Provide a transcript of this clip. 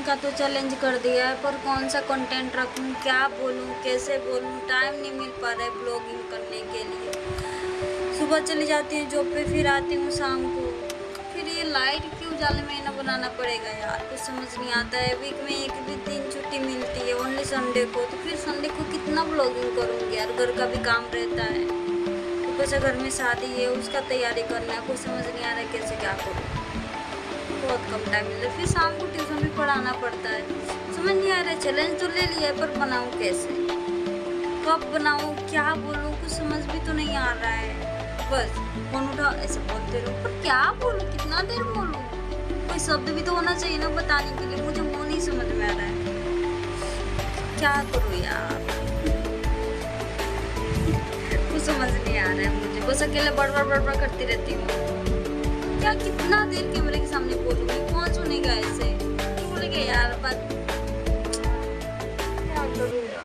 का तो चैलेंज कर दिया है, पर कौन सा कंटेंट रखूं, क्या बोलूं, कैसे बोलूं, टाइम नहीं मिल पा रहा है ब्लॉगिंग करने के लिए। सुबह चली जाती हूँ जॉब पे, फिर आती हूँ शाम को, फिर ये लाइट के उजाले में ना बनाना पड़ेगा यार, कुछ समझ नहीं आता है। वीक में एक भी दिन छुट्टी मिलती है, ओनली संडे को, तो फिर संडे को कितना ब्लॉगिंग करूँगी यार, घर का भी काम रहता है, ऊपर से घर में शादी है, उसका तैयारी करना है, कुछ समझ नहीं आ रहा है कैसे क्या करूँ, बहुत कम टाइम मिलता है। फिर शाम को ट्यूशन भी पढ़ाना पड़ता है, समझ नहीं आ रहा है। चैलेंज तो ले लिया है, पर बनाऊँ कैसे, कब बनाऊँ, क्या बोलूँ, कुछ समझ भी तो नहीं आ रहा है। बस फोन उठा ऐसे बोलते रहो, पर क्या बोलूँ, कितना देर बोलूँ, कोई शब्द भी तो होना चाहिए ना बताने के लिए, मुझे वो नहीं समझ में आ रहा है, क्या करूँ यार, कुछ समझ नहीं आ रहा है मुझे। बस अकेले बड़बड़ बड़बड़ करती रहती हूँ, क्या कितना देर कैमरे के सामने बोलूँगी, कौन सुनेगा ऐसे।